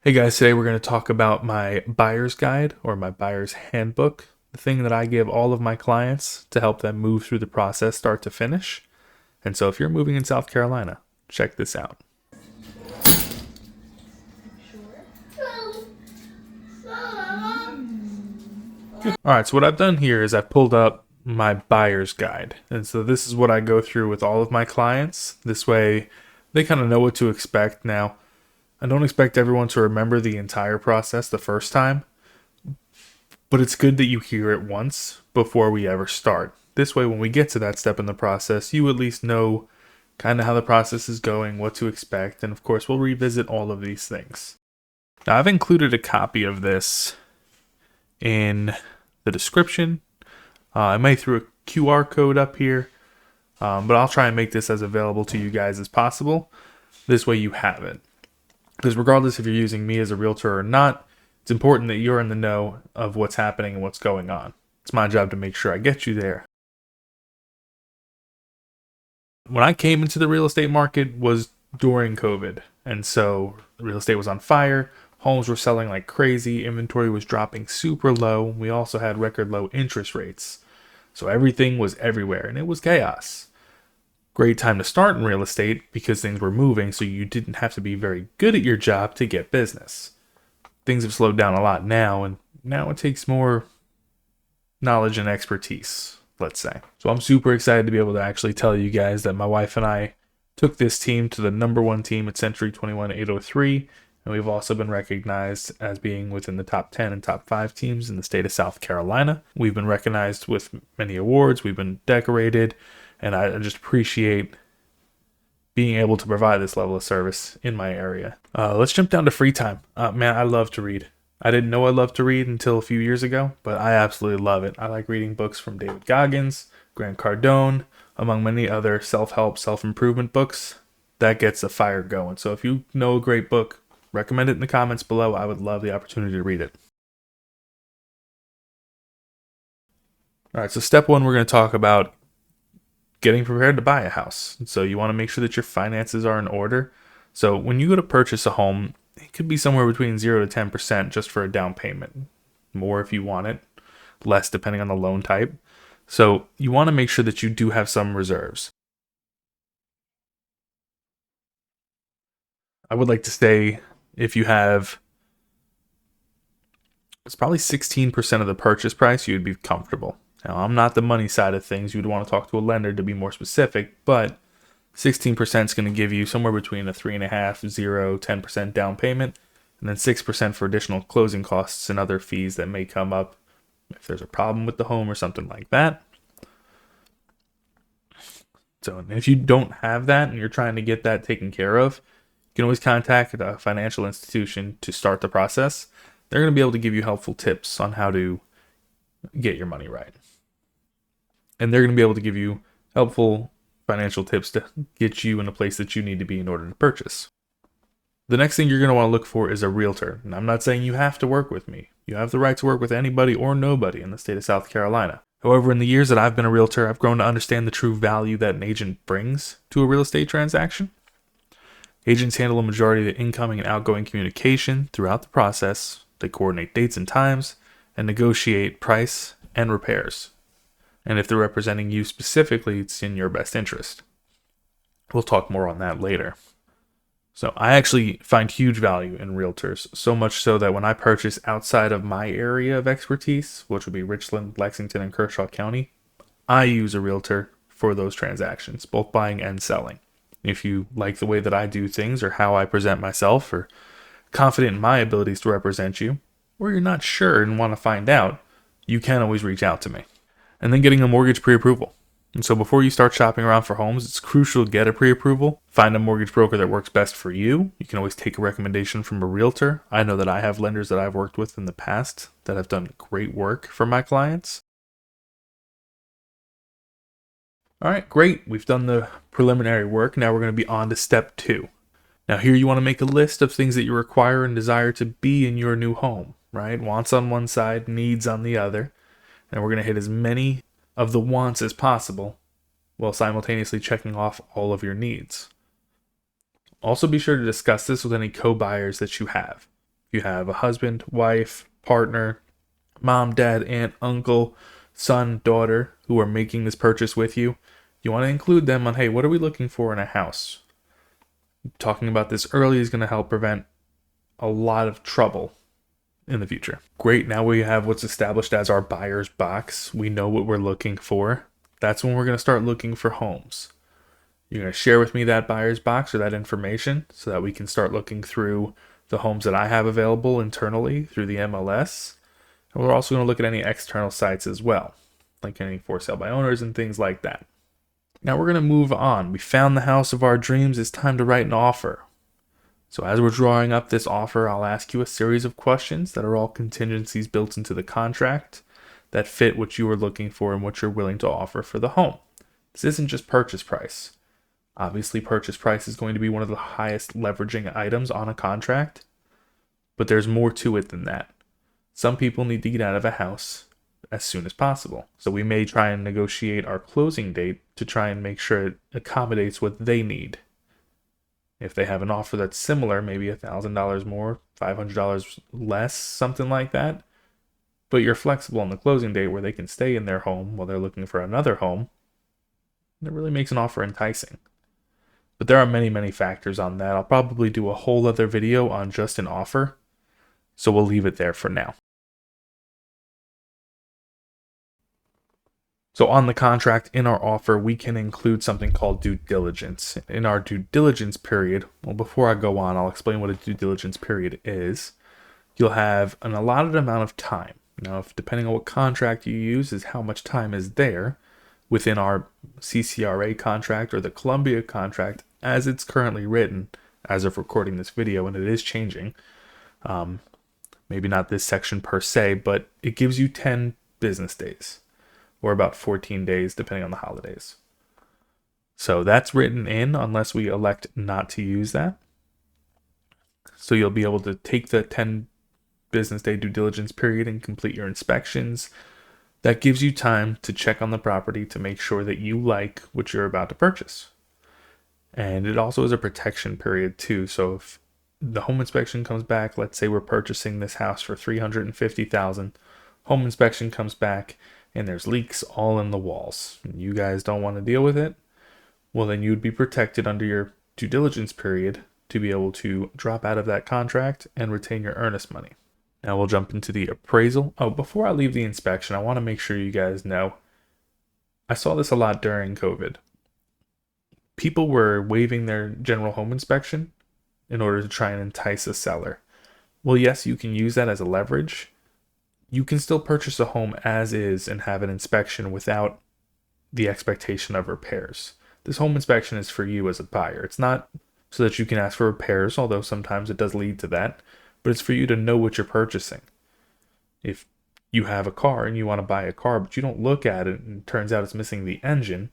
Hey guys, today we're going to talk about my buyer's guide or my buyer's handbook, the thing that I give all of my clients to help them move through the process start to finish. And so if you're moving in South Carolina, check this out. All right, so what I've done here is I've pulled up my buyer's guide. And so this is what I go through with all of my clients. This way they kind of know what to expect. Now, I don't expect everyone to remember the entire process the first time, but it's good that you hear it once before we ever start. This way, when we get to that step in the process, you at least know kind of how the process is going, what to expect, and of course, we'll revisit all of these things. Now, I've included a copy of this in the description. I may throw a QR code up here, but I'll try and make this as available to you guys as possible. This way you have it. Because regardless if you're using me as a realtor or not, it's important that you're in the know of what's happening and what's going on. It's my job to make sure I get you there. When I came into the real estate market was during COVID. And so real estate was on fire. Homes were selling like crazy. Inventory was dropping super low. We also had record low interest rates. So everything was everywhere and it was chaos. Great time to start in real estate because things were moving, so you didn't have to be very good at your job to get business. Things have slowed down a lot now, and now it takes more knowledge and expertise, let's say. So I'm super excited to be able to actually tell you guys that my wife and I took this team to the #1 team at Century 21 803, and we've also been recognized as being within the top 10 and top 5 teams in the state of South Carolina. We've been recognized with many awards, we've been decorated, and I just appreciate being able to provide this level of service in my area. Let's jump down to free time. Man, I love to read. I didn't know I loved to read until a few years ago, but I absolutely love it. I like reading books from David Goggins, Grant Cardone, among many other self-help, self-improvement books. That gets the fire going. So if you know a great book, recommend it in the comments below. I would love the opportunity to read it. All right, so step one, we're going to talk about getting prepared to buy a house. So you want to make sure that your finances are in order. So when you go to purchase a home, it could be somewhere between 0 to 10% just for a down payment. More if you want it, less depending on the loan type. So you want to make sure that you do have some reserves. I would like to say if you have, it's probably 16% of the purchase price, you would be comfortable. Now, I'm not the money side of things. You'd want to talk to a lender to be more specific, but 16% is going to give you somewhere between a 3.5, 0, 10% down payment, and then 6% for additional closing costs and other fees that may come up if there's a problem with the home or something like that. So if you don't have that and you're trying to get that taken care of, you can always contact a financial institution to start the process. They're going to be able to give you helpful tips on how to get your money right. And they're going to be able to give you helpful financial tips to get you in a place that you need to be in order to purchase. The next thing you're going to want to look for is a realtor. And I'm not saying you have to work with me. You have the right to work with anybody or nobody in the state of South Carolina. However, in the years that I've been a realtor, I've grown to understand the true value that an agent brings to a real estate transaction. Agents handle a majority of the incoming and outgoing communication throughout the process. They coordinate dates and times and negotiate price and repairs. And if they're representing you specifically, it's in your best interest. We'll talk more on that later. So I actually find huge value in realtors, so much so that when I purchase outside of my area of expertise, which would be Richland, Lexington, and Kershaw County, I use a realtor for those transactions, both buying and selling. If you like the way that I do things or how I present myself or confident in my abilities to represent you, or you're not sure and want to find out, you can always reach out to me. And then getting a mortgage pre-approval. And so before you start shopping around for homes, it's crucial to get a pre-approval. Find a mortgage broker that works best for you. You can always take a recommendation from a realtor. I know that I have lenders that I've worked with in the past that have done great work for my clients. All right, great. We've done the preliminary work. Now we're going to be on to step 2. Now here you want to make a list of things that you require and desire to be in your new home, right? Wants on one side, needs on the other. And we're going to hit as many of the wants as possible while simultaneously checking off all of your needs. Also be sure to discuss this with any co-buyers that you have. You have a husband, wife, partner, mom, dad, aunt, uncle, son, daughter who are making this purchase with you. You want to include them on, hey, what are we looking for in a house? Talking about this early is going to help prevent a lot of trouble in the future. Great, now we have what's established as our buyer's box. We know what we're looking for. That's when we're going to start looking for homes. You're going to share with me that buyer's box or that information so that we can start looking through the homes that I have available internally through the MLS. And we're also going to look at any external sites as well, like any for sale by owners and things like that. Now we're going to move on. We found the house of our dreams. It's time to write an offer. So as we're drawing up this offer, I'll ask you a series of questions that are all contingencies built into the contract that fit what you are looking for and what you're willing to offer for the home. This isn't just purchase price. Obviously, purchase price is going to be one of the highest leveraging items on a contract, but there's more to it than that. Some people need to get out of a house as soon as possible. So we may try and negotiate our closing date to try and make sure it accommodates what they need. If they have an offer that's similar, maybe $1,000 more, $500 less, something like that, but you're flexible on the closing date where they can stay in their home while they're looking for another home, it really makes an offer enticing. But there are many, many factors on that. I'll probably do a whole other video on just an offer, so we'll leave it there for now. So on the contract, in our offer, we can include something called due diligence. In our due diligence period, well, before I go on, I'll explain what a due diligence period is. You'll have an allotted amount of time. Now, if depending on what contract you use is how much time is there within our CCRA contract or the Columbia contract, as it's currently written, as of recording this video, and it is changing. Maybe not this section per se, but it gives you 10 business days, or about 14 days, depending on the holidays. So that's written in unless we elect not to use that. So you'll be able to take the 10 business day due diligence period and complete your inspections. That gives you time to check on the property to make sure that you like what you're about to purchase. And it also is a protection period too. So if the home inspection comes back, let's say we're purchasing this house for $350,000, home inspection comes back and there's leaks all in the walls, and you guys don't want to deal with it, well then you'd be protected under your due diligence period to be able to drop out of that contract and retain your earnest money. Now we'll jump into the appraisal. Oh, before I leave the inspection, I want to make sure you guys know, I saw this a lot during COVID. People were waiving their general home inspection in order to try and entice a seller. Well, yes, you can use that as a leverage. You can still purchase a home as is and have an inspection without the expectation of repairs. This home inspection is for you as a buyer. It's not so that you can ask for repairs, although sometimes it does lead to that, but it's for you to know what you're purchasing. If you have a car and you want to buy a car, but you don't look at it and it turns out it's missing the engine,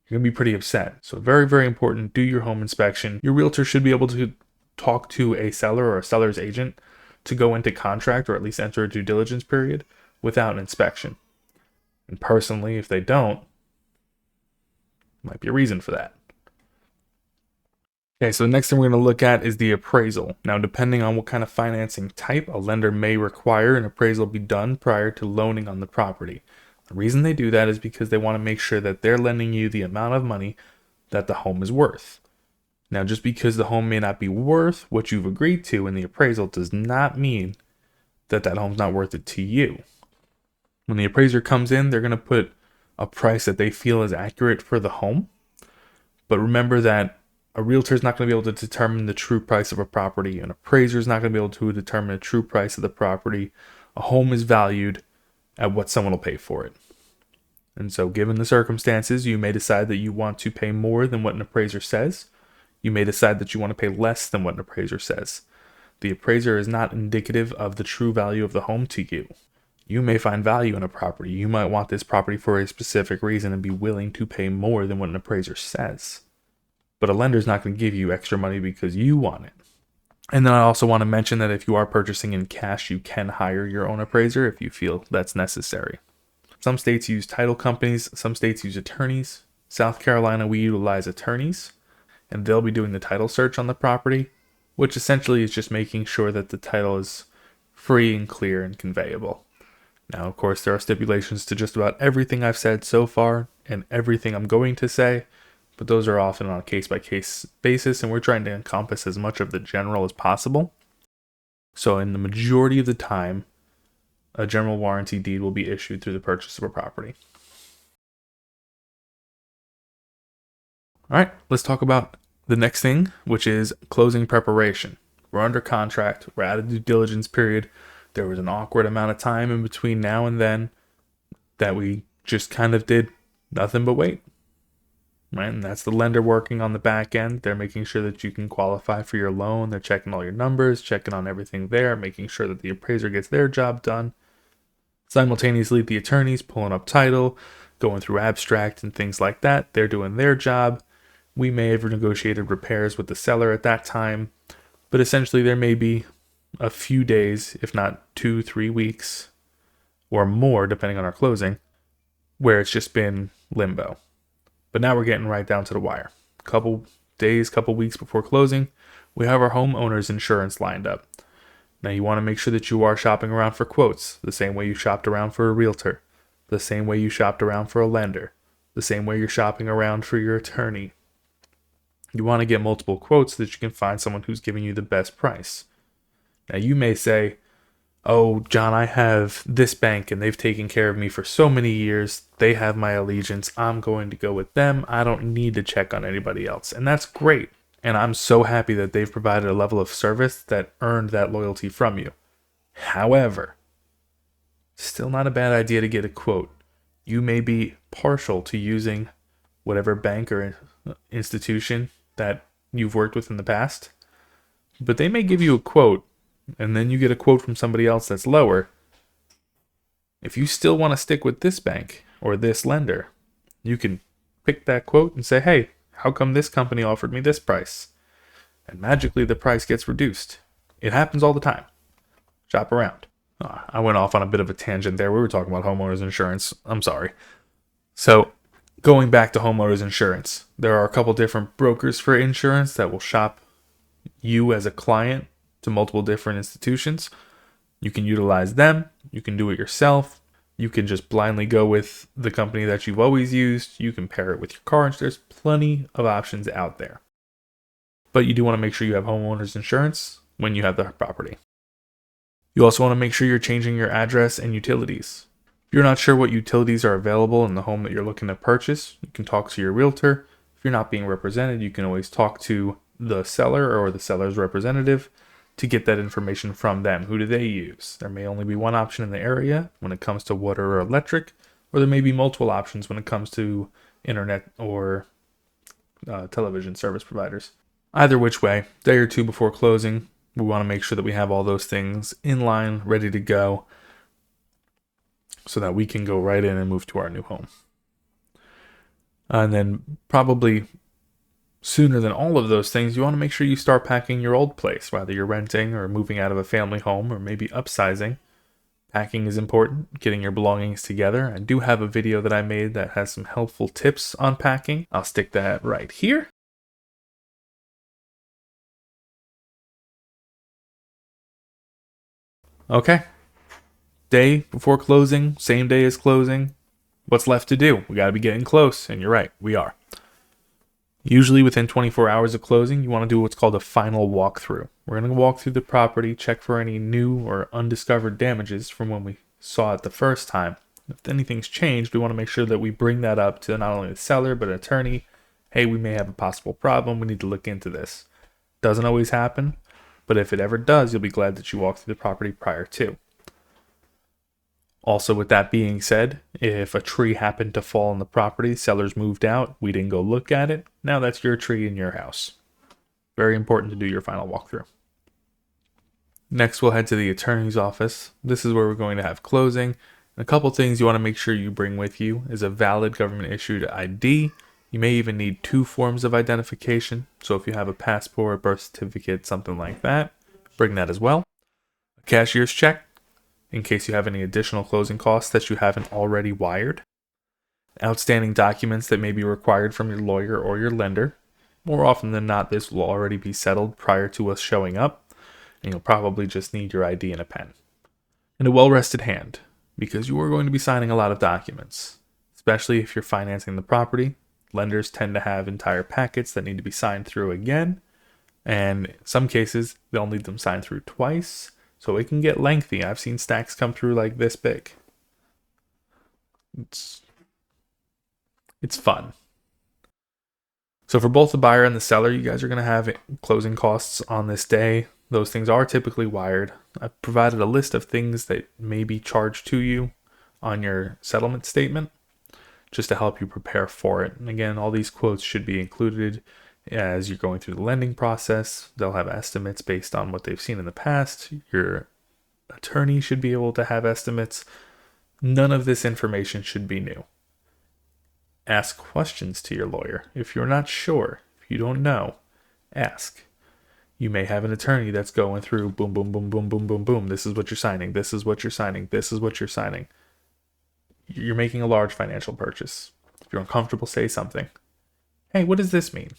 you're going to be pretty upset. So very, very important, do your home inspection. Your realtor should be able to talk to a seller or a seller's agent to go into contract or at least enter a due diligence period without an inspection. And personally, if they don't, might be a reason for that. Okay, so the next thing we're going to look at is the appraisal. Now, depending on what kind of financing type, a lender may require an appraisal be done prior to loaning on the property. The reason they do that is because they want to make sure that they're lending you the amount of money that the home is worth. Now, just because the home may not be worth what you've agreed to in the appraisal does not mean that that home's not worth it to you. When the appraiser comes in, they're going to put a price that they feel is accurate for the home. But remember that a realtor is not going to be able to determine the true price of a property. An appraiser is not going to be able to determine the true price of the property. A home is valued at what someone will pay for it. And so given the circumstances, you may decide that you want to pay more than what an appraiser says. You may decide that you want to pay less than what an appraiser says. The appraiser is not indicative of the true value of the home to you. You may find value in a property. You might want this property for a specific reason and be willing to pay more than what an appraiser says. But a lender is not going to give you extra money because you want it. And then I also want to mention that if you are purchasing in cash, you can hire your own appraiser if you feel that's necessary. Some states use title companies. Some states use attorneys. South Carolina, we utilize attorneys, and they'll be doing the title search on the property. which essentially is just making sure that the title is free and clear and conveyable. Now, of course, there are stipulations to just about everything I've said so far and everything I'm going to say, but those are often on a case-by-case basis, and we're trying to encompass as much of the general as possible. So in the majority of the time, a general warranty deed will be issued through the purchase of a property. All right, let's talk about the next thing, which is closing preparation. We're under contract, we're at a due diligence period. There was an awkward amount of time in between now and then that we just kind of did nothing but wait. Right? And that's the lender working on the back end. They're making sure that you can qualify for your loan. They're checking all your numbers, checking on everything there, making sure that the appraiser gets their job done. Simultaneously, the attorneys pulling up title, going through abstract and things like that. They're doing their job. We may have negotiated repairs with the seller at that time, but essentially there may be a few days, if not 2-3 weeks or more, depending on our closing, where it's just been limbo. But now we're getting right down to the wire. Couple days, couple weeks before closing, we have our homeowner's insurance lined up. Now you want to make sure that you are shopping around for quotes, the same way you shopped around for a realtor, the same way you shopped around for a lender, the same way you're shopping around for your attorney. You want to get multiple quotes so that you can find someone who's giving you the best price. Now you may say, oh, John, I have this bank and they've taken care of me for so many years. They have my allegiance. I'm going to go with them. I don't need to check on anybody else. And that's great. And I'm so happy that they've provided a level of service that earned that loyalty from you. However, still not a bad idea to get a quote. You may be partial to using whatever bank or institution that you've worked with in the past, but they may give you a quote and then you get a quote from somebody else that's lower. If you still want to stick with this bank or this lender, you can pick that quote and say, hey, how come this company offered me this price? And magically the price gets reduced. It happens all the time. Shop around. I went off on a bit of a tangent there. We were talking about homeowners insurance. I'm sorry. So going back to homeowners insurance, there are a couple different brokers for insurance that will shop you as a client to multiple different institutions. You can utilize them. You can do it yourself. You can just blindly go with the company that you've always used. You can pair it with your car insurance. There's plenty of options out there. But you do want to make sure you have homeowners insurance when you have the property. You also want to make sure you're changing your address and utilities. If you're not sure what utilities are available in the home that you're looking to purchase, you can talk to your realtor. If you're not being represented, you can always talk to the seller or the seller's representative to get that information from them. Who do they use? There may only be one option in the area when it comes to water or electric, or there may be multiple options when it comes to internet or television service providers. Either which way, day or two before closing, we want to make sure that we have all those things in line, ready to go, so that we can go right in and move to our new home. And then probably sooner than all of those things, you want to make sure you start packing your old place, whether you're renting or moving out of a family home or maybe upsizing. Packing is important, getting your belongings together. I do have a video that I made that has some helpful tips on packing. I'll stick that right here. Okay. Day before closing, same day as closing. What's left to do? We got to be getting close, and you're right, we are. Usually within 24 hours of closing, you want to do what's called a final walkthrough. We're going to walk through the property, check for any new or undiscovered damages from when we saw it the first time. If anything's changed, we want to make sure that we bring that up to not only the seller, but an attorney. Hey, we may have a possible problem. We need to look into this. Doesn't always happen, but if it ever does, you'll be glad that you walked through the property prior to. Also, with that being said, if a tree happened to fall on the property, sellers moved out, we didn't go look at it, now that's your tree in your house. Very important to do your final walkthrough. Next, we'll head to the attorney's office. This is where we're going to have closing. And a couple things you want to make sure you bring with you is a valid government-issued ID. You may even need 2 forms of identification. So if you have a passport, birth certificate, something like that, bring that as well. A cashier's check, in case you have any additional closing costs that you haven't already wired. Outstanding documents that may be required from your lawyer or your lender. more often than not, this will already be settled prior to us showing up, and you'll probably just need your ID and a pen. And a well-rested hand, because you are going to be signing a lot of documents, especially if you're financing the property. Lenders tend to have entire packets that need to be signed through again, and in some cases, they'll need them signed through twice, so it can get lengthy. I've seen stacks come through like this big. It's fun. So for both the buyer and the seller, you guys are going to have closing costs on this day. Those things are typically wired. I've provided a list of things that may be charged to you on your settlement statement just to help you prepare for it. And again, all these quotes should be included as you're going through the lending process. They'll have estimates based on what they've seen in the past. Your attorney should be able to have estimates. None of this information should be new. Ask questions to your lawyer. If you're not sure, if you don't know, ask. You may have an attorney that's going through boom, boom, boom, boom, boom, boom, boom. This is what you're signing. This is what you're signing. This is what you're signing. You're making a large financial purchase. If you're uncomfortable, say something. Hey, what does this mean?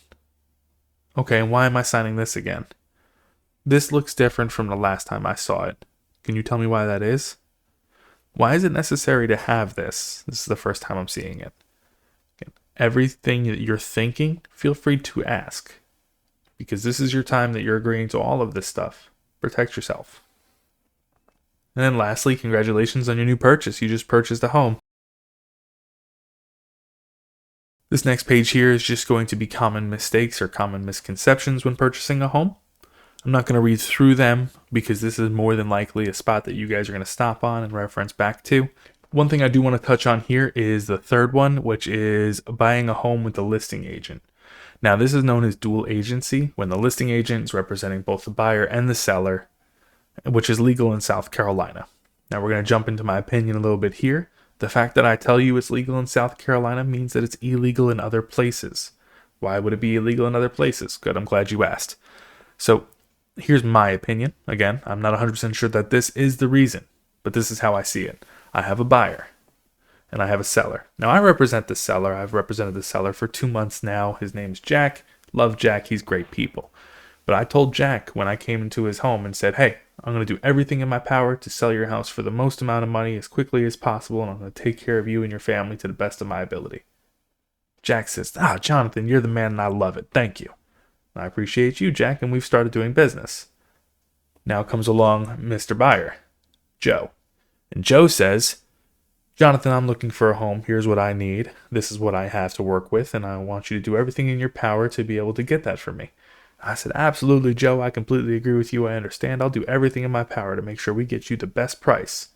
Okay, and why am I signing this again? This looks different from the last time I saw it. Can you tell me why that is? Why is it necessary to have this? This is the first time I'm seeing it. Everything that you're thinking, feel free to ask. Because this is your time that you're agreeing to all of this stuff. Protect yourself. And then lastly, congratulations on your new purchase. You just purchased a home. This next page here is just going to be common mistakes or common misconceptions when purchasing a home. I'm not going to read through them because this is more than likely a spot that you guys are going to stop on and reference back to. One thing I do want to touch on here is the third one, which is buying a home with a listing agent. Now, this is known as dual agency, when the listing agent is representing both the buyer and the seller, which is legal in South Carolina. Now, we're going to jump into my opinion a little bit here. The fact that I tell you it's legal in South Carolina means that it's illegal in other places. Why would it be illegal in other places? Good, I'm glad you asked. So, here's my opinion. Again, I'm not 100% sure that this is the reason, but this is how I see it. I have a buyer and I have a seller. Now I represent the seller. I've represented the seller for 2 months now. His name's Jack. Love Jack. He's great people. But I told Jack when I came into his home and said, hey, I'm going to do everything in my power to sell your house for the most amount of money as quickly as possible, and I'm going to take care of you and your family to the best of my ability. Jack says, Jonathan, you're the man and I love it. Thank you. I appreciate you, Jack, and we've started doing business. Now comes along Mr. Buyer, Joe. And Joe says, Jonathan, I'm looking for a home. Here's what I need. This is what I have to work with, and I want you to do everything in your power to be able to get that for me. I said, absolutely, Joe. I completely agree with you. I understand. I'll do everything in my power to make sure we get you the best price.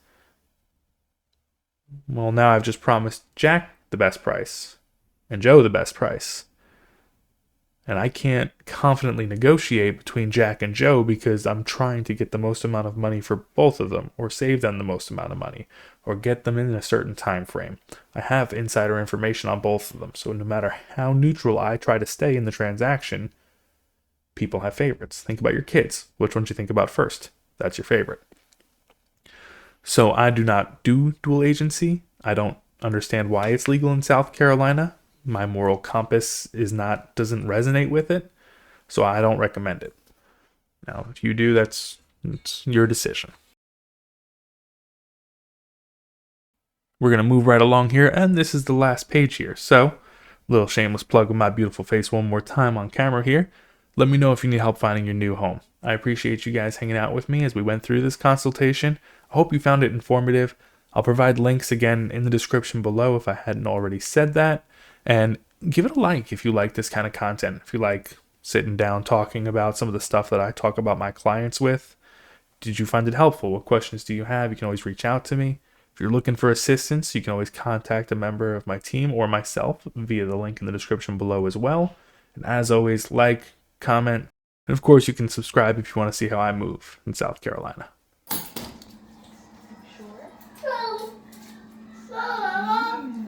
Well, now I've just promised Jack the best price and Joe the best price. And I can't confidently negotiate between Jack and Joe because I'm trying to get the most amount of money for both of them, or save them the most amount of money, or get them in a certain time frame. I have insider information on both of them, so no matter how neutral I try to stay in the transaction, people have favorites. Think about your kids. Which one do you think about first? That's your favorite. So I do not do dual agency. I don't understand why it's legal in South Carolina. My moral compass doesn't resonate with it, so I don't recommend it. Now, if you do, it's your decision. We're going to move right along here, and this is the last page here. So, little shameless plug with my beautiful face one more time on camera here. Let me know if you need help finding your new home. I appreciate you guys hanging out with me as we went through this consultation. I hope you found it informative. I'll provide links again in the description below if I hadn't already said that. And give it a like if you like this kind of content. If you like sitting down talking about some of the stuff that I talk about my clients with. Did you find it helpful? What questions do you have? You can always reach out to me. If you're looking for assistance, you can always contact a member of my team or myself via the link in the description below as well. And as always, like, comment, and of course you can subscribe if you want to see how I move in South Carolina.